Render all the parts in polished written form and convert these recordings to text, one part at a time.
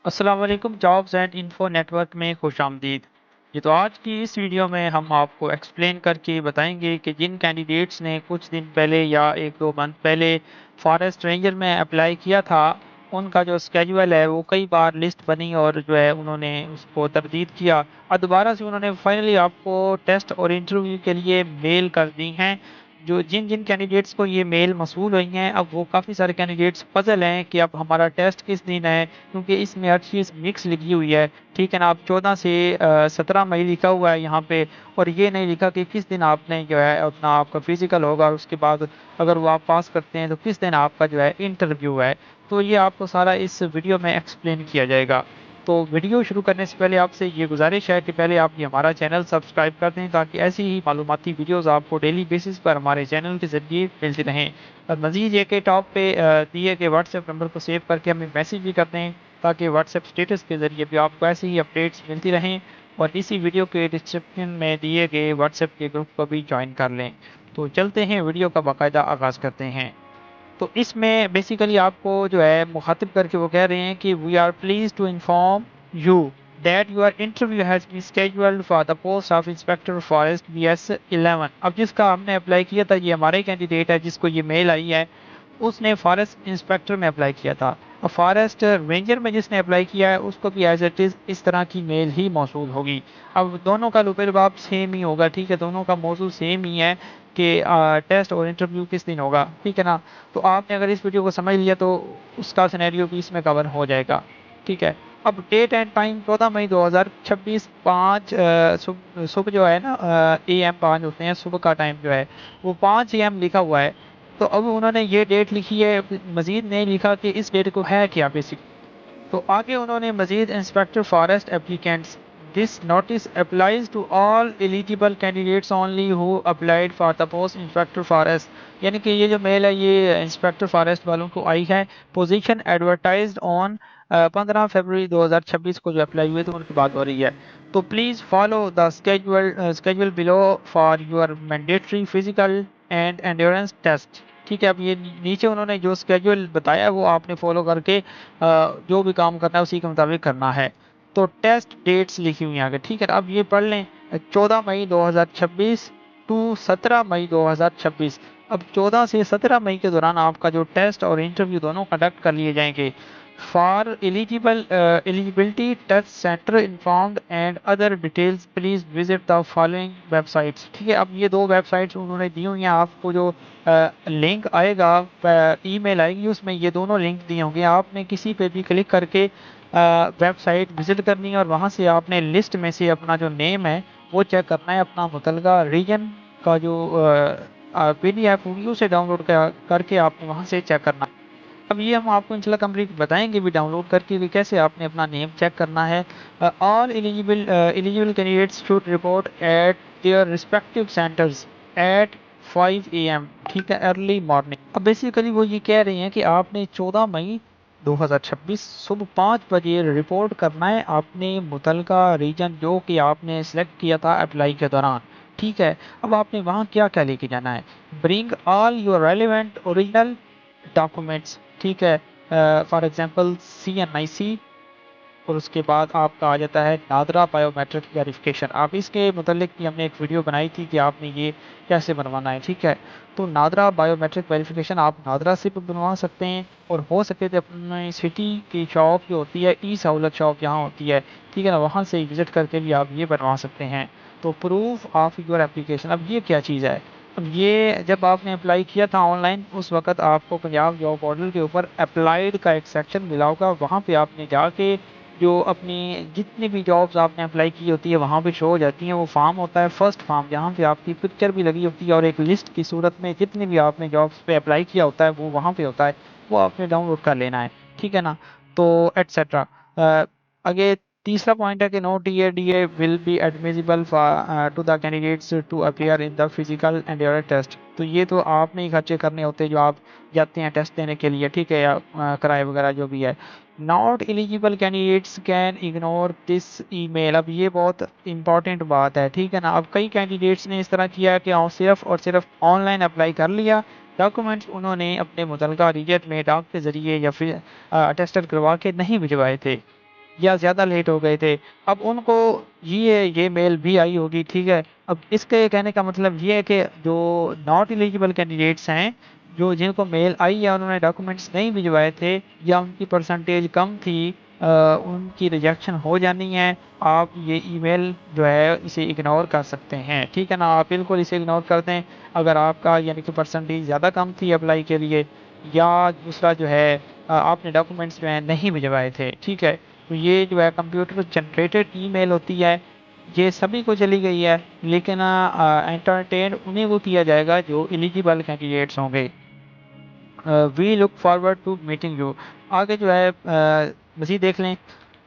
अस्सलाम वालेकुम jobs and info network में खुशामदीद। तो आज की इस वीडियो में हम आपको एक्सप्लेन करके बताएंगे कि जिन कैंडिडेट्स ने कुछ दिन पहले या 1-2 मंथ पहले फॉरेस्ट रेंजर में अप्लाई किया था, उनका जो स्केड्यूल है वो कई बार लिस्ट बनी और जो है उन्होंने उसको तरदीद किया और दोबारा से उन्होंने फाइनली आपको टेस्ट और इंटरव्यू के लिए मेल कर दी हैं। जो जिन जिन कैंडिडेट्स को ये मेल मसूल हुई हैं, अब वो काफ़ी सारे कैंडिडेट्स पजल हैं कि अब हमारा टेस्ट किस दिन है, क्योंकि इसमें हर चीज़ मिक्स लिखी हुई है। ठीक है ना, अब 14 से 17 मई लिखा हुआ है यहाँ पे, और ये नहीं लिखा कि किस दिन आपने जो है अपना आपका फिजिकल होगा और उसके बाद अगर वो आप पास करते हैं तो किस दिन आपका जो है इंटरव्यू है। तो ये आपको सारा इस वीडियो में एक्सप्लेन किया जाएगा। तो वीडियो शुरू करने से पहले आपसे ये गुजारिश है कि पहले आप ये हमारा चैनल सब्सक्राइब कर दें, ताकि ऐसी ही मालूमाती वीडियोस आपको डेली बेसिस पर हमारे चैनल के ज़रिए मिलती रहें। और मज़ीद ये कि टॉप पे दिए गए व्हाट्सएप नंबर को सेव करके हमें मैसेज भी कर दें, ताकि व्हाट्सएप स्टेटस के ज़रिए भी आपको ऐसी ही अपडेट्स मिलती रहें। और इसी वीडियो के डिस्क्रिप्शन में दिए गए व्हाट्सएप के ग्रुप को भी ज्वाइन कर लें। तो चलते हैं, वीडियो का बाकायदा आगाज़ करते हैं। तो इसमें बेसिकली आपको जो है मुखातिब करके वो कह रहे हैं कि we are please to inform you that your interview has been scheduled for the post of inspector forest BS11। अब जिसका हमने अप्लाई किया था, ये हमारा ही कैंडिडेट है जिसको ये मेल आई है, उसने फॉरेस्ट इंस्पेक्टर में अप्लाई किया था। और फॉरेस्ट रेंजर में जिसने अप्लाई किया है उसको भी एज इट इज़ इस तरह की मेल ही मौसूल होगी। अब दोनों का लुबेलबाब सेम ही होगा, ठीक है, दोनों का मौजू सेम ही है कि टेस्ट और इंटरव्यू किस दिन होगा, ठीक है ना। तो आपने अगर इस वीडियो को समझ लिया तो उसका सिनेरियो भी इसमें कवर हो जाएगा, ठीक है। अब डेट एंड टाइम 14 मई 2026 5 सुबह जो है ना, AM 5 होते हैं सुबह का टाइम जो है, वो 5 AM लिखा हुआ है। तो अब उन्होंने ये डेट लिखी है, मजीद नहीं लिखा कि इस डेट को है क्या बेसिक। तो आगे उन्होंने मजीद inspector forest applicants, this notice applies to all eligible candidates only who applied for the post inspector forest. यानी कि ये जो मेल है ये इंस्पेक्टर फॉरेस्ट वालों को आई है। पोजीशन एडवर्टाइज्ड ऑन 15 फरवरी 2026 को जो अप्लाई हुए थे उनकी बात हो रही है। तो please follow the schedule below for your mandatory physical and endurance test. ठीक है, अब ये नीचे उन्होंने जो स्केड्यूल बताया है वो आपने फॉलो करके जो भी काम करना है उसी के मुताबिक करना है। तो टेस्ट डेट्स लिखी हुई हैं आगे, ठीक है, अब ये पढ़ लें। 14 मई 2026 टू 17 मई 2026। अब 14 से 17 मई के दौरान आपका जो टेस्ट और इंटरव्यू दोनों कंडक्ट कर लिए जाएंगे। For eligibility test centre informed and other details please visit the following websites. ठीक है, अब ये दो वेबसाइट्स उन्होंने दी हुई हैं आपको। जो लिंक आएगा, ईमेल आएगी, उसमें ये दोनों लिंक दिए होंगे। आपने किसी पे भी क्लिक करके वेबसाइट विजिट करनी है और वहाँ से आपने लिस्ट में से अपना जो नेम है वो चेक करना है। अपना मुतलका रीजन का जो PDF होगी उसे डाउनलोड करके आपने वहाँ से चेक करना है। अब ये हम आपको इंशाल्लाह कंप्लीट बताएंगे भी डाउनलोड करके कि कैसे आपने अपना नेम चेक करना है। All eligible candidates should report at their respective centres at 5 AM, ठीक है, अर्ली मॉर्निंग। अब बेसिकली वो ये कह रही हैं कि आपने 14 मई 2026 सुबह 5 बजे रिपोर्ट करना है अपने मुतलका रीजन जो कि आपने सेलेक्ट किया था अप्लाई के दौरान। ठीक है, अब आपने वहाँ क्या क्या लेके जाना है। Bring all your relevant original documents, ठीक है, फॉर एग्जांपल CNIC। और उसके बाद आपका आ जाता है नादरा बायोमेट्रिक वेरिफिकेशन। आप इसके मतलब भी हमने एक वीडियो बनाई थी कि आपने ये कैसे बनवाना है, ठीक है। तो नादरा बायोमेट्रिक वेरिफिकेशन आप नादरा से भी बनवा सकते हैं, और हो सके तो अपनी सिटी की शॉप जो होती है ई सहूलत शॉप यहाँ होती है, ठीक है ना, वहाँ से विज़िट करके भी आप ये बनवा सकते हैं। तो प्रूफ ऑफ योर एप्लीकेशन, अब ये क्या चीज़ है। अब ये जब आपने अप्लाई किया था ऑनलाइन, उस वक्त आपको पंजाब जॉब पोर्टल के ऊपर अप्लाइड का एक सेक्शन मिला होगा, वहाँ पे आपने जाके जो अपनी जितनी भी जॉब्स आपने अप्लाई की होती है वहाँ पे शो हो जाती हैं। वो फॉर्म होता है फर्स्ट फॉर्म, जहाँ पे आपकी पिक्चर भी लगी होती है और एक लिस्ट की सूरत में जितनी भी आपने जॉब्स पे अप्लाई किया होता है वो वहाँ पे होता है। वो आपने डाउनलोड कर लेना है, ठीक है ना। तो एटसेट्रा। आगे तीसरा पॉइंट है कि no DA will be admissible to the candidates to appear in the physical and test. तो ये तो आपने ही खर्चे करने होते हैं जो आप जाते हैं टेस्ट देने के लिए, ठीक है, या किराए वगैरह जो भी है। Not eligible candidates can ignore this email. अब ये बहुत इंपॉर्टेंट बात है, ठीक है ना। अब कई कैंडिडेट्स ने इस तरह किया कि सिर्फ और सिर्फ ऑनलाइन अप्लाई कर लिया, डॉक्यूमेंट्स उन्होंने अपने मुतलका रीजन में डाक के ज़रिए या फिर अटेस्टेड करवा के नहीं भिजवाए थे। या ज़्यादा लेट हो गए थे। अब उनको ये मेल भी आई होगी, ठीक है? अब इसके कहने का मतलब ये है कि जो नॉट एलिजिबल कैंडिडेट्स हैं, जो जिनको मेल आई या उन्होंने डॉक्यूमेंट्स नहीं भिजवाए थे या उनकी परसेंटेज कम थी, उनकी रिजेक्शन हो जानी है। आप ये ईमेल जो है इसे इग्नोर कर सकते हैं, ठीक है ना? आप बिल्कुल इसे इग्नोर कर दें अगर आपका यानी कि परसेंटेज ज़्यादा कम थी अप्लाई के लिए, या दूसरा जो है आपने डॉक्यूमेंट्स जो हैं नहीं भिजवाए थे, ठीक है? तो ये जो है कंप्यूटर जनरेटेड ईमेल होती है, ये सभी को चली गई है, लेकिन एंटरटेन उन्हीं को किया जाएगा जो एलिजिबल कैंडिडेट्स होंगे। We look forward to meeting you. आगे जो है मज़ीद देख लें।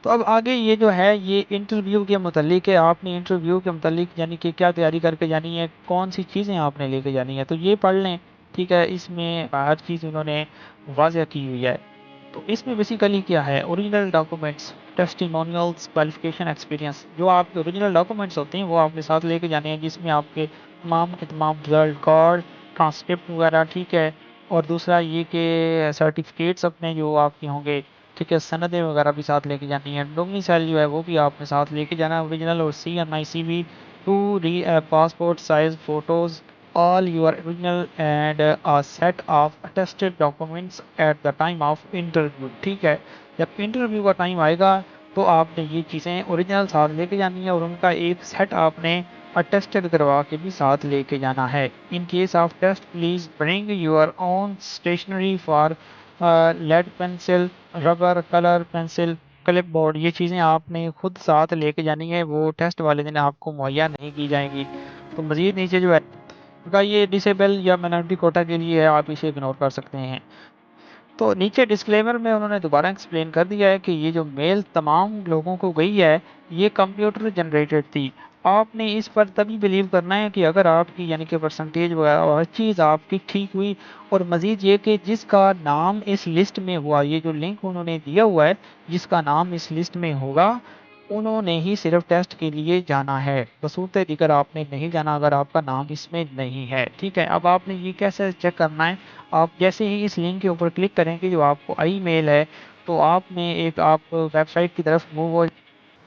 तो अब आगे ये जो है ये इंटरव्यू के मुतल्लिक है। आपने इंटरव्यू के मुतल्लिक यानी कि क्या तैयारी करके जानी है, कौन सी चीज़ें आपने लेके जानी है, तो ये पढ़ लें, ठीक है? इसमें हर चीज़ उन्होंने वाज़ह की हुई है। तो इसमें बेसिकली क्या है, original documents, testimonials, qualification, experience, जो आपके ओरिजिनल डॉक्यूमेंट्स होते हैं वो आपके साथ लेके जाने हैं, जिसमें आपके तमाम के तमाम रिजल्ट कार्ड, ट्रांसक्रिप्ट वगैरह, ठीक है? और दूसरा ये कि सर्टिफिकेट्स अपने जो आपके होंगे, ठीक है? सनदें वगैरह भी साथ लेके जानी है। डोमिसाइल जो है वो भी आपने साथ लेके जाना है ओरिजिनल, और CNI CV, two passport size photos, all your original and a set of attested documents at the time of interview, ठीक है? जब इंटरव्यू का टाइम आएगा तो आपने ये चीज़ें ओरिजिनल साथ लेके जानी है और उनका एक सेट आपने अटेस्टेड करवा के भी साथ लेके जाना है। In case of test please bring your own stationery for lead pencil, rubber, colour pencil, clip board, ये चीज़ें आपने खुद साथ लेके जानी है, वो टेस्ट वाले दिन आपको मुहैया नहीं की जाएंगी। तो मज़ीद नीचे जो है का ये डिसेबल या माइनॉरिटी कोटा के लिए है, आप इसे इग्नोर कर सकते हैं। तो नीचे डिस्क्लेमर में उन्होंने दोबारा एक्सप्लेन कर दिया है कि ये जो मेल तमाम लोगों को गई है, ये कंप्यूटर जनरेटेड थी। आपने इस पर तभी बिलीव करना है कि अगर आपकी यानी कि परसेंटेज वगैरह और हर चीज़ आपकी ठीक हुई, और मज़ीद ये कि जिसका नाम इस लिस्ट में हुआ, ये जो लिंक उन्होंने दिया हुआ है, जिसका नाम इस लिस्ट में होगा उन्होंने ही सिर्फ टेस्ट के लिए जाना है, बसूरत दीगर आपने नहीं जाना अगर आपका नाम इसमें नहीं है, ठीक है? अब आपने ये कैसे चेक करना है, आप जैसे ही इस लिंक के ऊपर क्लिक करेंगे जो आपको आई मेल है, तो आपने एक आप वेबसाइट की तरफ मूव हो।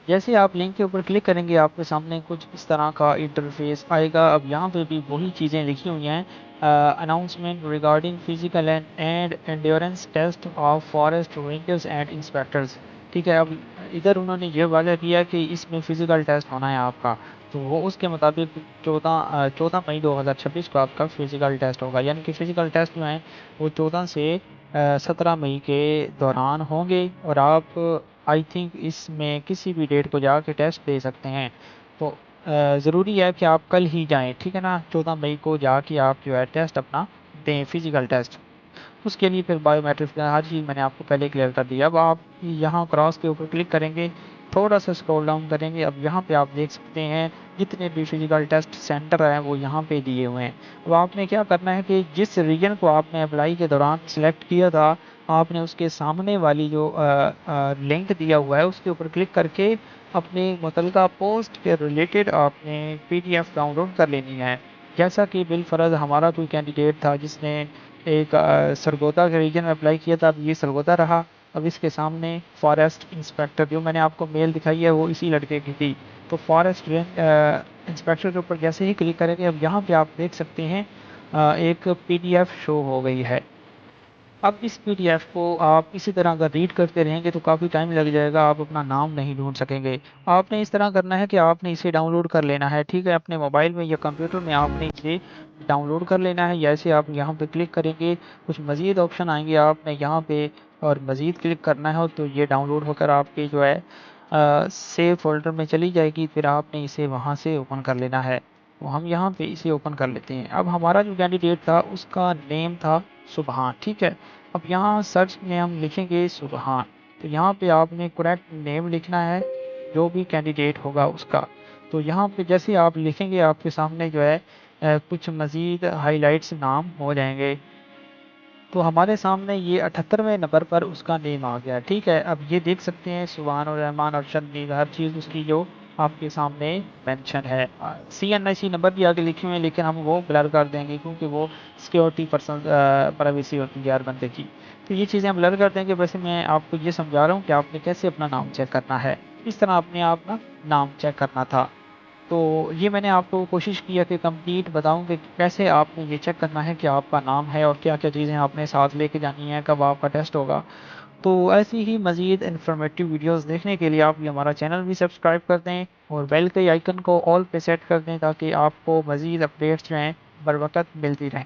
जैसे आप लिंक के ऊपर क्लिक करेंगे आपके सामने कुछ इस तरह का इंटरफेस आएगा। अब यहाँ पे भी वही चीज़ें लिखी हुई हैं, announcement regarding physical and endurance test of forest rangers and inspectors, ठीक है? अब इधर उन्होंने ये वादा किया कि इसमें फ़िज़िकल टेस्ट होना है आपका, तो वो उसके मुताबिक 14 मई 2026 को आपका फ़िज़िकल टेस्ट होगा, यानी कि फ़िज़िकल टेस्ट जो हैं वो 14 से 17 मई के दौरान होंगे, और आप आई थिंक इसमें किसी भी डेट को जाके टेस्ट दे सकते हैं। तो ज़रूरी है कि आप कल ही जाएँ, ठीक है ना? 14 मई को जाके आप जो है टेस्ट अपना दें, फ़िज़िकल टेस्ट। उसके लिए फिर बायोमेट्रिक्स का हर चीज़ मैंने आपको पहले क्लियर कर दी। अब आप यहाँ क्रॉस के ऊपर क्लिक करेंगे, थोड़ा-सा स्क्रॉल डाउन करेंगे, अब यहाँ पे आप देख सकते हैं जितने भी फिजिकल टेस्ट सेंटर हैं वो यहाँ पे दिए हुए हैं। अब आपने क्या करना है कि जिस रीजन को आपने अप्लाई के दौरान सेलेक्ट किया था, आपने उसके सामने वाली जो लिंक दिया हुआ है उसके ऊपर क्लिक करके अपने मुतलका पोस्ट के रिलेटेड आपने PDF डाउनलोड कर लेनी है। जैसा कि बिलफ़र्ज़ हमारा कोई कैंडिडेट था जिसने एक सरगोदा के रीजन में अप्लाई किया था, अब ये सरगोदा रहा। अब इसके सामने फॉरेस्ट इंस्पेक्टर जो मैंने आपको मेल दिखाई है वो इसी लड़के की थी। तो फॉरेस्ट इंस्पेक्टर के ऊपर जैसे ही क्लिक करेंगे, अब यहाँ पे आप देख सकते हैं एक PDF शो हो गई है। अब इस PDF को आप इसी तरह अगर रीड करते रहेंगे तो काफ़ी टाइम लग जाएगा, आप अपना नाम नहीं ढूँढ सकेंगे। आपने इस तरह करना है कि आपने इसे डाउनलोड कर लेना है, ठीक है? अपने मोबाइल में या कंप्यूटर में आपने इसे डाउनलोड कर लेना है। जैसे आप यहाँ पे क्लिक करेंगे, कुछ मज़ीद ऑप्शन आएँगे, आपने यहाँ पे और मज़ीद क्लिक करना है तो ये डाउनलोड होकर आपके जो है सेव फ़ोल्डर में चली जाएगी, फिर आपने इसे वहाँ से ओपन कर लेना है। तो हम यहाँ पे इसे ओपन कर लेते हैं। अब हमारा जो कैंडिडेट था उसका नेम था सुबहान, ठीक है? अब यहाँ सर्च में हम लिखेंगे सुबहान, तो यहाँ पे आपने करेक्ट नेम लिखना है जो भी कैंडिडेट होगा उसका। तो यहाँ पे जैसे आप लिखेंगे आपके सामने जो है कुछ मज़ीद हाइलाइट्स नाम हो जाएंगे। तो हमारे सामने ये 78वें नंबर पर उसका नेम आ गया, ठीक है? अब ये देख सकते हैं सुभान और रहमान और शर्मील, हर चीज़ उसकी जो आपके सामने मेंशन है। CNIC नंबर भी आगे लिखे हुए हैं, लेकिन हम वो ब्लर कर देंगे क्योंकि वो सिक्योरिटी पर्सन प्राइवेसी होती है हर बंदे की। तो ये चीज़ें हम ब्लर कर देंगे। वैसे मैं आपको ये समझा रहा हूँ कि आपने कैसे अपना नाम चेक करना है। इस तरह आपने अपना नाम चेक करना था। तो ये मैंने आपको कोशिश की है कि कंप्लीट बताऊँ कि कैसे आपने ये चेक करना है कि आपका नाम है और क्या-क्या चीज़ें आपने साथ लेके जानी हैं, कब आपका टेस्ट होगा। तो ऐसी ही मज़ीद इन्फॉर्मेटिव वीडियोज़ देखने के लिए आप ये हमारा चैनल भी सब्सक्राइब कर दें और बेल के आइकन को ऑल पे सेट कर दें ताकि आपको मज़ीद अपडेट्स जो हैं बर वक़्त मिलती रहें।